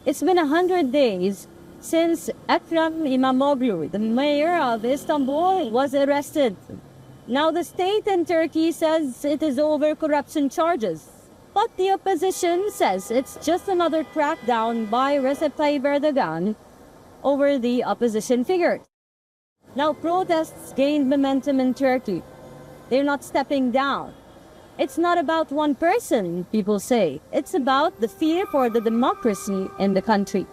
It's been 100 days since Ekrem İmamoğlu, the mayor of Istanbul, was arrested. Now the state in Turkey says it is over corruption charges. But the opposition says it's just another crackdown by Recep Tayyip Erdogan over the opposition figures. Now protests gained momentum in Turkey. They're not stepping down. It's not about one person, people say. It's about the fear for the democracy in the country.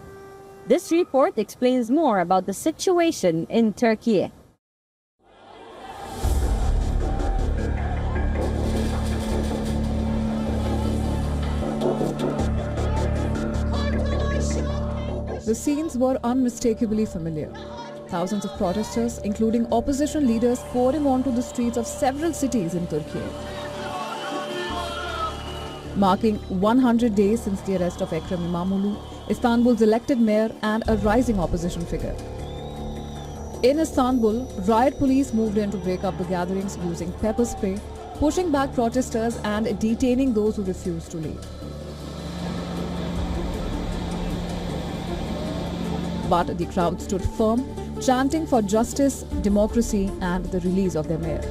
This report explains more about the situation in Turkey. The scenes were unmistakably familiar. Thousands of protesters, including opposition leaders, pouring onto the streets of several cities in Turkey. Marking 100 days since the arrest of Ekrem İmamoğlu, Istanbul's elected mayor and a rising opposition figure. In Istanbul, riot police moved in to break up the gatherings using pepper spray, pushing back protesters and detaining those who refused to leave. But the crowd stood firm, chanting for justice, democracy and the release of their mayor.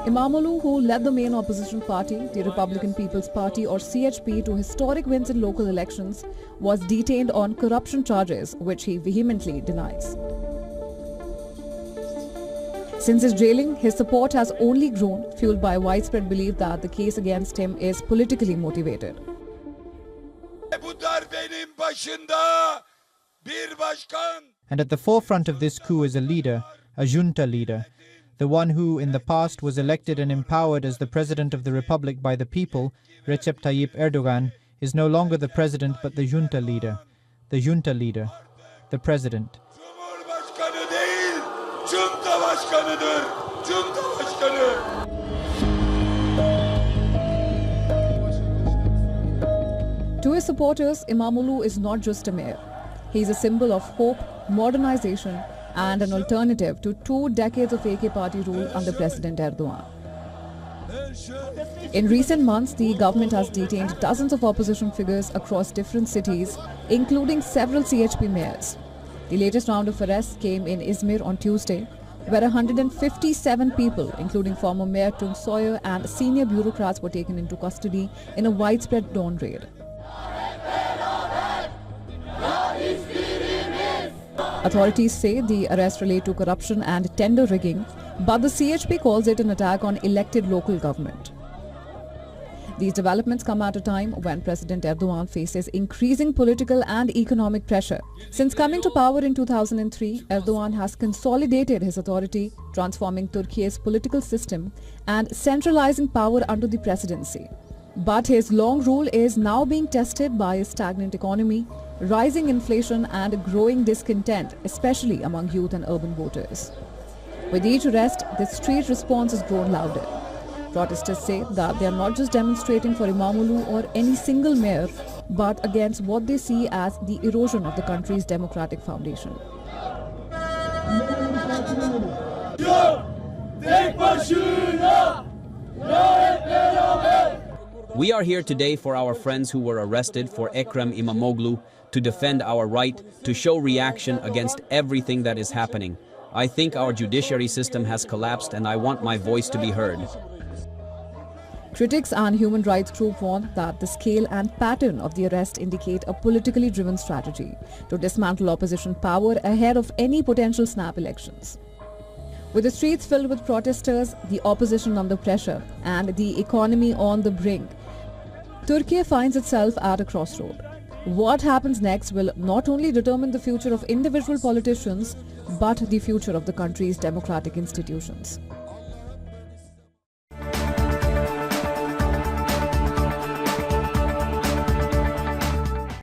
İmamoğlu, who led the main opposition party, the Republican People's Party or CHP, to historic wins in local elections, was detained on corruption charges, which he vehemently denies. Since his jailing, his support has only grown, fueled by widespread belief that the case against him is politically motivated. And at the forefront of this coup is a leader, a junta leader, the one who in the past was elected and empowered as the President of the Republic by the people, Recep Tayyip Erdogan, is no longer the President but the junta leader, the President. To his supporters, İmamoğlu is not just a mayor. He is a symbol of hope, modernization and an alternative to 2 decades of AK party rule under President Erdogan. In recent months, the government has detained dozens of opposition figures across different cities, including several CHP mayors. The latest round of arrests came in Izmir on Tuesday, where 157 people, including former Mayor Tunç Soyer and senior bureaucrats, were taken into custody in a widespread dawn raid. Authorities say the arrests relate to corruption and tender rigging, but the CHP calls it an attack on elected local government. These developments come at a time when President Erdogan faces increasing political and economic pressure. Since coming to power in 2003, Erdogan has consolidated his authority, transforming Turkey's political system and centralizing power under the presidency. But his long rule is now being tested by a stagnant economy, rising inflation and growing discontent, especially among youth and urban voters. With each arrest, the street response has grown louder. Protesters say that they are not just demonstrating for İmamoğlu or any single mayor, but against what they see as the erosion of the country's democratic foundation. We are here today for our friends who were arrested for Ekrem İmamoğlu, to defend our right, to show reaction against everything that is happening. I think our judiciary system has collapsed and I want my voice to be heard. Critics and human rights groups warn that the scale and pattern of the arrest indicate a politically driven strategy to dismantle opposition power ahead of any potential snap elections. With the streets filled with protesters, the opposition under pressure, and the economy on the brink, Turkey finds itself at a crossroad. What happens next will not only determine the future of individual politicians, but the future of the country's democratic institutions.